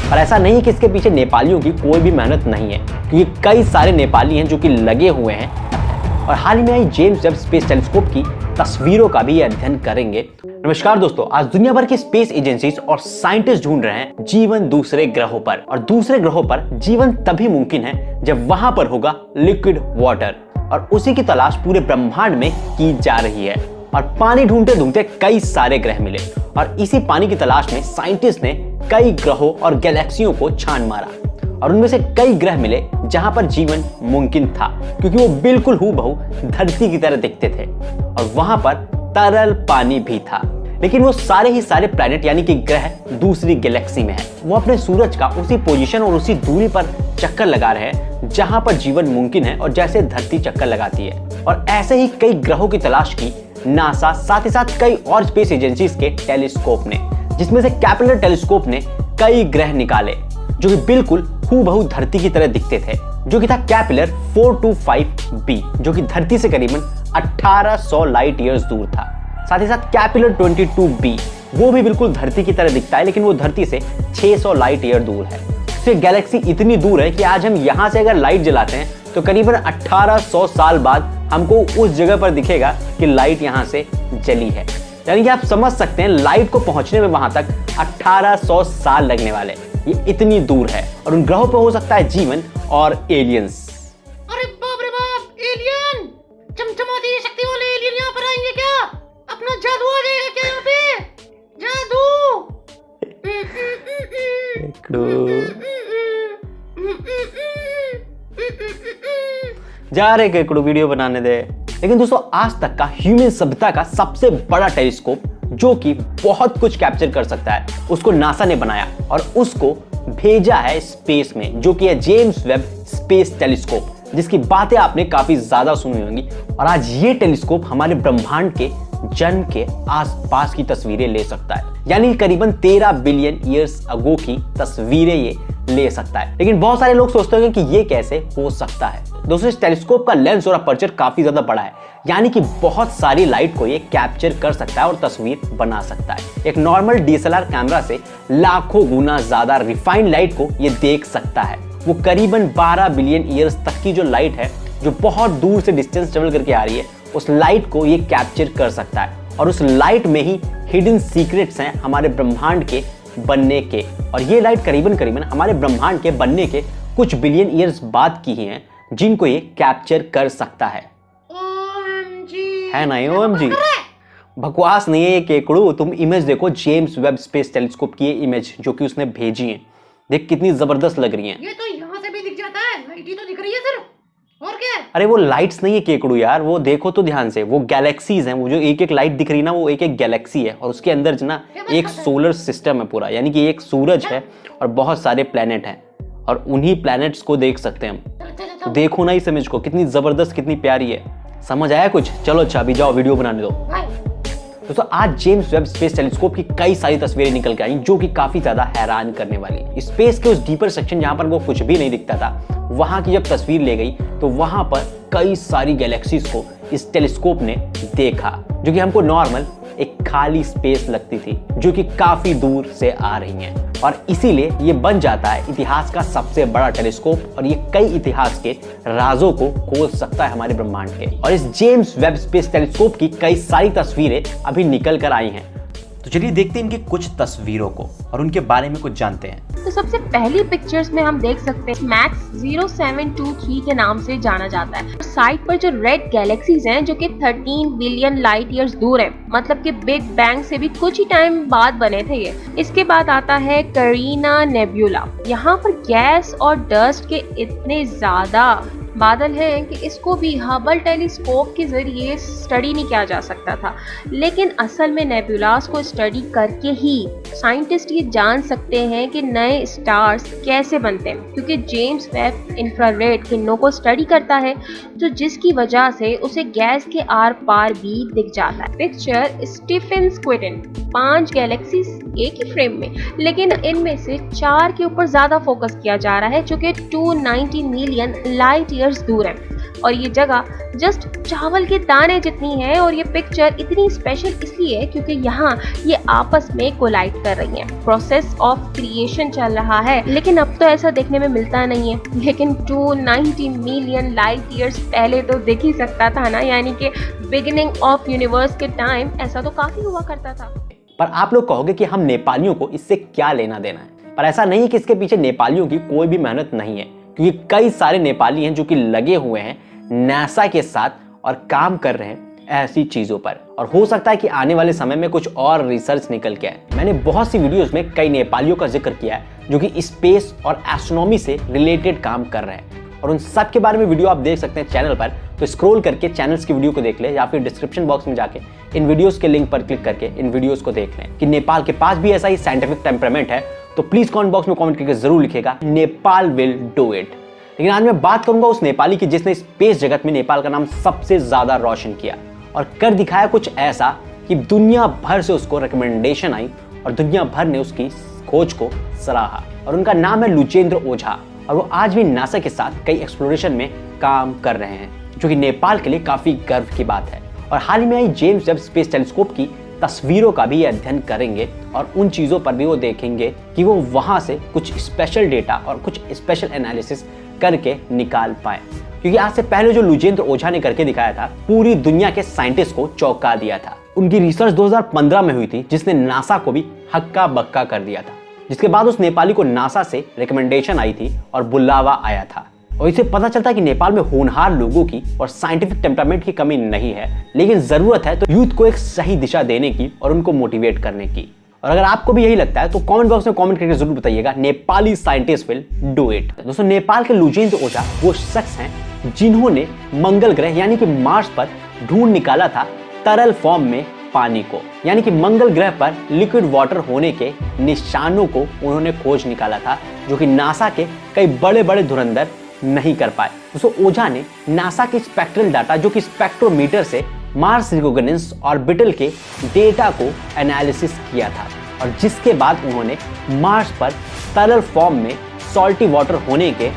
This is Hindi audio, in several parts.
और ऐसा नहीं कि इसके पीछे नेपालियों की कोई भी मेहनत नहीं है, क्योंकि कई सारे नेपाली हैं जो कि लगे हुए हैं। और हाल ही में आई जेम्स वेब स्पेस टेलीस्कोप की तस्वीरों का भी अध्ययन करेंगे। नमस्कार दोस्तों, आज दुनिया भर की स्पेस एजेंसीज और साइंटिस्ट ढूंढ रहे हैं जीवन दूसरे ग्रहों पर। और दूसरे ग्रहों पर जीवन तभी मुमकिन है जब वहां पर होगा लिक्विड वाटर, और उसी की तलाश पूरे ब्रह्मांड में की जा रही है। और पानी ढूंढते ढूंढते कई सारे ग्रह मिले, और इसी पानी की तलाश में साइंटिस्ट ने कई ग्रहों और गैलेक्सियों को छान मारा, और उनमें से कई ग्रह मिले जहां पर जीवन मुमकिन था, क्योंकि वो बिल्कुल हूबहू धरती की तरह दिखते थे और वहां पर तरल पानी भी था। लेकिन वो सारे ही सारे प्लैनेट यानी कि ग्रह दूसरी गैलेक्सी में है। वो अपने सूरज का उसी पोजीशन और उसी दूरी पर चक्कर लगा रहे हैं जहां पर जीवन मुमकिन है, और जैसे धरती चक्कर लगाती है। और ऐसे ही कई ग्रहों की तलाश की नासा, साथ ही साथ कई और स्पेस एजेंसीज के टेलीस्कोप ने, जिसमें से कैप्लर टेलीस्कोप ने कई ग्रह निकाले जो कि बिल्कुल हूबहू धरती की तरह दिखते थे, जो कि था कैप्लर 425b, जो कि धरती से करीबन 1800 लाइट ईयर्स दूर था। साथ ही साथ कैप्लर 22b, वो भी बिल्कुल धरती की तरह दिखता है, लेकिन वो धरती से 600 लाइट ईयर दूर है। तो गैलेक्सी इतनी दूर है कि आज हम यहाँ से अगर लाइट जलाते हैं तो करीबन 1800 साल बाद हमको उस जगह पर दिखेगा कि लाइट यहाँ से जली है। यानी कि आप समझ सकते हैं लाइट को पहुंचने में वहां तक 1800 साल लगने वाले। ये इतनी दूर है, और उन ग्रहों पर हो सकता है जीवन और एलियंस। अरे बाप रे बाप, एलियन! चमचमाती शक्ति वाले एलियन यहाँ पर आएंगे क्या? अपना जादू आ जाएगा क्या यहाँ पे? जादू! जा रहे केकड़ू, वीडियो बनाने दे। लेकिन दोस्तों, आज तक का ह्यूमन सभ्यता का सबसे बड़ा टेलीस्कोप जो कि बहुत कुछ कैप्चर कर सकता है, उसको नासा ने बनाया और उसको भेजा है स्पेस में, जो कि है जेम्स वेब स्पेस टेलीस्कोप, जिसकी बातें आपने काफी ज्यादा सुनी होंगी। और आज ये टेलीस्कोप हमारे ब्रह्मांड के जन्म के आसपास की तस्वीरें ले सकता है, यानी करीबन 13 बिलियन ईयर्स अगो की तस्वीरें ये ले सकता है। लेकिन बहुत सारे लोग सोचते होंगे कि ये कैसे हो सकता है। दोस्तों, इस टेलीस्कोप का लेंस और अपर्चर काफी ज्यादा बड़ा है, यानी कि बहुत सारी लाइट को ये कैप्चर कर सकता है और तस्वीर बना सकता है। एक नॉर्मल डीएसएलआर कैमरा से लाखों गुना ज्यादा रिफाइंड लाइट को ये देख सकता है। वो करीबन 12 बिलियन ईयर्स तक की जो लाइट है, जो बहुत दूर से डिस्टेंस ट्रेवल करके आ रही है, उस लाइट को ये कैप्चर कर सकता है। और उस लाइट में ही हिडन सीक्रेट्स हैं हमारे ब्रह्मांड के बनने के। और ये लाइट करीबन हमारे ब्रह्मांड के बनने के कुछ बिलियन ईयर्स बाद की ही हैं, जिनको ये कैप्चर कर सकता है। है ना OMG? बकवास नहीं है ये केकड़ू। तुम इमेज देखो, जेम्स वेब स्पेस टेलीस्कोप की ये इमेज जो कि उसने भेजी है, देख कितनी जबरदस्त लग रही है। ये तो यहाँ से भी दिख जाता है, लाइट ही तो दिख रही है सिर्फ, और क्या? अरे वो लाइट्स नहीं है केकड़ू यार, वो देखो तो ध्यान से, वो गैलेक्सीज हैं। वो जो एक एक लाइट दिख रही है ना, वो एक एक गैलेक्सी है, और उसके अंदर ना एक सोलर सिस्टम है पूरा, यानी कि एक सूरज है और बहुत सारे प्लैनेट हैं, और उन्हीं प्लैनेट्स को देख सकते हैं हम। तो देखो ना इस इमेज को, कितनी जबरदस्त, कितनी प्यारी है। समझ आया कुछ? चलो अच्छा, अभी जाओ वीडियो बनाने दो। दोस्तों, आज जेम्स वेब स्पेस टेलीस्कोप की कई सारी तस्वीरें निकल के आई जो कि काफी ज्यादा हैरान करने वाली। स्पेस के उस डीपर सेक्शन जहां पर वो कुछ भी नहीं दिखता था, वहां की जब तस्वीर ले गई तो वहां पर कई सारी गैलेक्सीज को इस टेलीस्कोप ने देखा, जो कि हमको नॉर्मल एक खाली स्पेस लगती थी, जो कि काफी दूर से आ रही हैं। और इसीलिए ये बन जाता है इतिहास का सबसे बड़ा टेलीस्कोप, और ये कई इतिहास के राजों को खोल सकता है हमारे ब्रह्मांड के। और इस जेम्स वेब स्पेस टेलीस्कोप की कई सारी तस्वीरें अभी निकल कर आई हैं। तो चलिए देखते हैं इनकी कुछ तस्वीरों को और उनके बारे में कुछ जानते हैं। तो सबसे पहली पिक्चर्स में हम देख सकते हैं मैक्स 0723 के नाम से जाना जाता है। साइड पर जो रेड गैलेक्सीज हैं, जो कि 13 बिलियन लाइट ईयर्स दूर है, मतलब कि बिग बैंग से भी कुछ ही टाइम बाद बने थे ये। इसके बाद आता है करीना नेब्यूला। यहाँ पर गैस और डस्ट के इतने ज्यादा बादल हैं कि इसको भी हबल टेलीस्कोप के जरिए स्टडी नहीं किया जा सकता था। लेकिन असल में नेबुलास को स्टडी करके ही साइंटिस्ट ये जान सकते हैं कि नए स्टार्स कैसे बनते हैं, क्योंकि जेम्स वेब इंफ्रारेड किरणों को स्टडी करता है, तो जिसकी वजह से उसे गैस के आर पार भी दिख जाता है। पिक्चर स्टीफन स्क्विडन, 5 गैलेक्सीज एक ही फ्रेम में, लेकिन इनमें से 4 के ऊपर ज्यादा फोकस किया जा रहा है, जो कि 290 मिलियन लाइट ईयर्स दूर है। और ये जगह जस्ट चावल के दाने जितनी है। और ये पिक्चर इतनी स्पेशल इसलिए क्योंकि यहाँ ये आपस में कोलाइड कर रही हैं। प्रोसेस ऑफ क्रिएशन चल रहा है, लेकिन अब तो ऐसा देखने में मिलता नहीं है। लेकिन 290 मिलियन लाइट ईयर्स पहले तो दिख ही सकता था ना, यानी कि बिगिनिंग ऑफ यूनिवर्स के टाइम ऐसा तो काफी हुआ करता था। पर आप लोग कहोगे कि हम नेपालियों को इससे क्या लेना देना है, पर ऐसा नहीं है कि इसके पीछे नेपालियों की कोई भी मेहनत नहीं है, क्योंकि कई सारे नेपाली हैं जो कि लगे हुए हैं नासा के साथ और काम कर रहे हैं ऐसी चीजों पर। और हो सकता है कि आने वाले समय में कुछ और रिसर्च निकल के आए। मैंने बहुत सी वीडियोस में कई नेपालियों का जिक्र किया है जो कि स्पेस और एस्ट्रोनॉमी से रिलेटेड काम कर रहे हैं, और उन सब के बारे में वीडियो आप देख सकते हैं चैनल पर। तो स्क्रॉल करके चैनल्स की वीडियो को देख ले, या फिर डिस्क्रिप्शन बॉक्स में जाके इन वीडियोस के लिंक पर क्लिक करके इन वीडियोस को देख लें कि नेपाल के पास भी ऐसा ही साइंटिफिक टेम्परामेंट है। तो प्लीज कमेंट बॉक्स में कमेंट करके जरूर लिखेगा नेपाल विल डू इट। लेकिन आज मैं बात करूंगा उस नेपाली की जिसने स्पेस जगत में नेपाल का नाम सबसे ज्यादा रोशन किया और कर दिखाया कुछ ऐसा कि दुनिया भर से उसको रिकमेंडेशन आई और दुनिया भर ने उसकी खोज को सराहा। और उनका नाम है लुचेंद्र ओझा, और वो आज भी नासा के साथ कई एक्सप्लोरेशन में काम कर रहे हैं, जो कि नेपाल के लिए काफी गर्व की बात है। और हाल ही में आई जेम्स वेब स्पेस टेलीस्कोप की तस्वीरों का भी अध्ययन करेंगे और उन चीजों पर भी वो देखेंगे कि वो वहां से कुछ स्पेशल डेटा और कुछ स्पेशल एनालिसिस करके निकाल पाए। क्योंकि आज से पहले जो लुचेंद्र ओझा ने करके दिखाया था, पूरी दुनिया के साइंटिस्ट को चौंका दिया था। उनकी रिसर्च 2015 में हुई थी, जिसने नासा को भी हक्का बक्का कर दिया था। जिसके बाद उस नेपाली को नासा से रिकमेंडेशन आई थी और बुलावा आया था। और इससे पता चलता है कि नेपाल में होनहार लोगों की और साइंटिफिक टेम्परामेंट की कमी नहीं है, लेकिन जरूरत है तो यूथ को एक सही दिशा देने की और उनको मोटिवेट करने की। और अगर आपको भी यही लगता है तो कमेंट बॉक्स में कमेंट करके जरूर बताइएगा Nepali scientist will do it. दोस्तों, नेपाल के लुचेंद्र ओझा वो शख्स हैं जिन्होंने मंगल ग्रह यानी कि मार्स पर ढूंढ निकाला था तरल फॉर्म में पानी को, यानी कि मंगल ग्रह पर लिक्विड वाटर होने के निशानों को उन्होंने खोज निकाला था, जो कि नासा के कई बड़े बड़े धुरंधर नहीं कर पाए। दोस्तों, ओझा ने नासा के स्पेक्ट्रल डाटा, जो कि स्पेक्ट्रोमीटर से मार्स रिकोगनेंस ऑर्बिटल के डेटा को एनालिसिस किया था, और जिसके बाद उन्होंने मार्स पर तरल फॉर्म में सॉल्टी वाटर होने के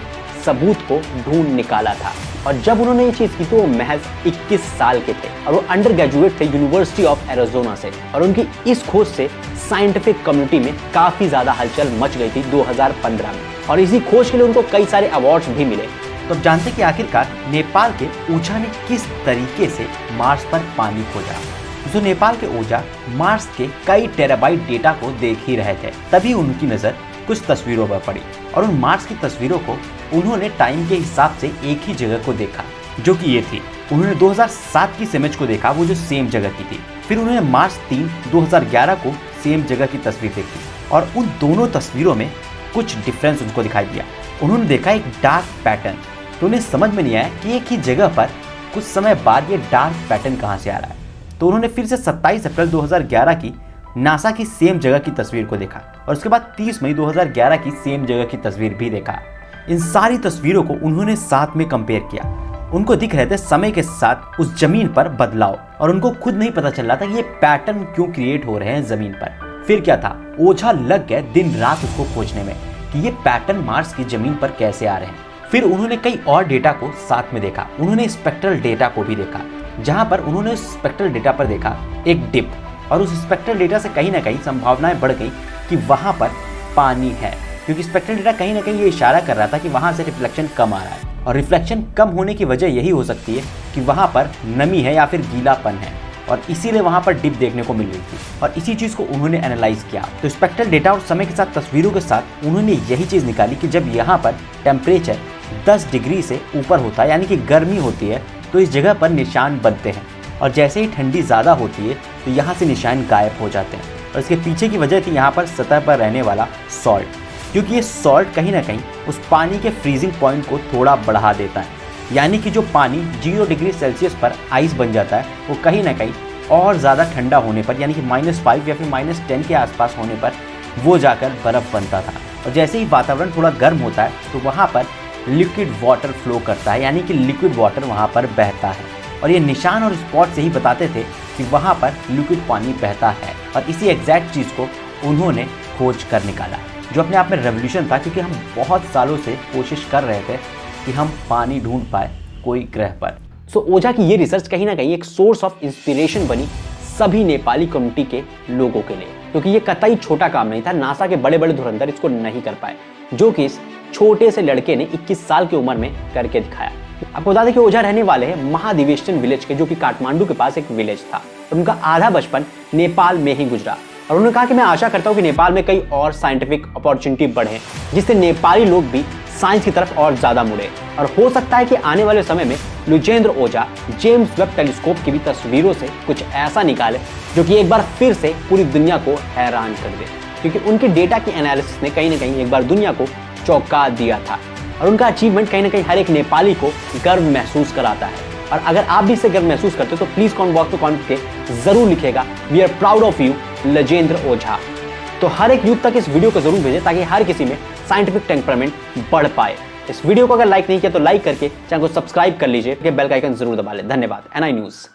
सबूत को ढूंढ निकाला था। और जब उन्होंने ये चीज की तो वो महज 21 साल के थे और वो अंडर ग्रेजुएट थे यूनिवर्सिटी ऑफ एरिज़ोना से। और उनकी इस खोज से साइंटिफिक कम्युनिटी में काफी ज्यादा हलचल मच गई थी 2015 में, और इसी खोज के लिए उनको कई सारे अवार्ड्स भी मिले। तो अब जानते कि आखिरकार नेपाल के ओझा ने किस तरीके से मार्स पर पानी खोजा। जो नेपाल के ओझा मार्स के कई टेराबाइट डेटा को देख ही रहे थे, तभी उनकी नजर कुछ तस्वीरों पर पड़ी, और उन मार्स की तस्वीरों को उन्होंने टाइम के हिसाब से एक ही जगह को देखा, जो कि ये थी। उन्होंने 2007 की इमेज को देखा, वो जो सेम जगह की थी। फिर उन्होंने मार्च 3 2011 को सेम जगह की तस्वीर देखी, और उन दोनों तस्वीरों में कुछ डिफरेंस उनको दिखाई दिया। उन्होंने देखा एक डार्क पैटर्न, तो उन्हें समझ में नहीं आया कि एक ही जगह पर कुछ समय बाद ये डार्क पैटर्न कहाँ से आ रहा है। तो उन्होंने फिर से 27 अप्रैल 2011 की नासा की सेम जगह की तस्वीर को देखा, और उसके बाद 30 मई 2011 की सेम जगह की तस्वीर भी देखा। इन सारी तस्वीरों को उन्होंने साथ में कंपेयर किया। उनको दिख रहे थे समय के साथ उस जमीन पर बदलाव, और उनको खुद नहीं पता चल रहा था कि ये पैटर्न क्यों क्रिएट हो रहे हैं जमीन पर। फिर क्या था, ओझा लग गए दिन रात उसको खोजने में कि ये पैटर्न मार्स की जमीन पर कैसे आ रहे हैं। फिर उन्होंने कई और डेटा को साथ में देखा। उन्होंने स्पेक्ट्रल डेटा को भी देखा, जहां पर उन्होंने स्पेक्ट्रल डेटा पर देखा एक डिप, और उस स्पेक्ट्रल डेटा से कहीं ना कहीं संभावनाएं बढ़ गई कि वहां पर पानी है, क्योंकि स्पेक्ट्रल डेटा कहीं ना कहीं ये इशारा कर रहा था कि वहां से रिफ्लेक्शन कम आ रहा है, और रिफ्लेक्शन कम होने की वजह यही हो सकती है कि वहां पर नमी है या फिर गीलापन है, और इसीलिए वहां पर डिप देखने को मिल रही थी। और इसी चीज को उन्होंने एनालाइज किया। तो स्पेक्ट्रल डेटा और समय के साथ तस्वीरों के साथ उन्होंने यही चीज निकाली कि जब यहाँ पर टेम्परेचर 10 डिग्री से ऊपर होता है, यानी कि गर्मी होती है, तो इस जगह पर निशान बनते हैं, और जैसे ही ठंडी ज़्यादा होती है तो यहाँ से निशान गायब हो जाते हैं। और इसके पीछे की वजह थी यहाँ पर सतह पर रहने वाला सॉल्ट, क्योंकि ये सॉल्ट कहीं ना कहीं उस पानी के फ्रीजिंग पॉइंट को थोड़ा बढ़ा देता है, यानी कि जो पानी 0 डिग्री सेल्सियस पर आइस बन जाता है, वो कहीं ना कहीं और ज़्यादा ठंडा होने पर, यानी कि -5 या फिर -10 के आसपास होने पर वो जाकर बर्फ़ बनता था। और जैसे ही वातावरण थोड़ा गर्म होता है तो वहाँ पर लिक्विड वाटर फ्लो करता है, यानी कि लिक्विड वाटर वहाँ पर बहता है। और ये निशान और स्पॉट से ही बताते थे कि वहाँ पर लिक्विड पानी बहता है, और इसी एग्जैक्ट चीज़ को उन्होंने खोज कर निकाला, जो अपने आप में रेवोल्यूशन था, क्योंकि हम बहुत सालों से कोशिश कर रहे थे कि हम पानी ढूंढ पाए, कोई ग्रह पर। सो ओझा की ये रिसर्च कहीं ना कहीं एक सोर्स ऑफ इंस्पिरेशन बनी सभी नेपाली कम्युनिटी के लोगों के लिए, क्योंकि ये कतई छोटा काम नहीं था। नासा के बड़े बड़े धुरंधर इसको नहीं कर पाए, जो कि इस छोटे से लड़के ने 21 साल की उम्र में करके दिखाया। आपको बता दें कि ओझा रहने वाले हैं महाधिवेशन विलेज के, जो कि काठमांडू के पास एक विलेज था। और उनका आधा बचपन नेपाल में ही गुजरा। और उन्होंने कहा कि मैं आशा करता हूँ कि नेपाल में कई और साइंटिफिक अपॉर्चुनिटी बढ़े, जिससे नेपाली लोग भी साइंस की तरफ और ज्यादा मुड़े। और हो सकता है कि आने वाले समय में लुजेंद्र ओझा जेम्स वेब टेलीस्कोप की भी तस्वीरों से कुछ ऐसा निकाले जो कि एक बार फिर से पूरी दुनिया को हैरान कर दे, क्योंकि उनके डेटा की एनालिसिस ने कहीं ना कहीं एक बार दुनिया को चौंका दिया था। और उनका अचीवमेंट कहीं ना कहीं हर एक नेपाली को गर्व महसूस कराता है। और अगर आप भी इससे गर्व महसूस करते हो तो प्लीज कमेंट बॉक्स में कमेंट करके जरूर लिखेगा we are proud of you Lujendra Ojha. तो हर एक यूथ तक इस वीडियो को जरूर भेजें ताकि हर किसी में साइंटिफिक टेम्परामेंट बढ़ पाए। इस वीडियो को अगर लाइक नहीं किया तो लाइक करके चैनल को सब्सक्राइब कर लीजिए, बेल का आइकन जरूर दबा लें। धन्यवाद। NI news.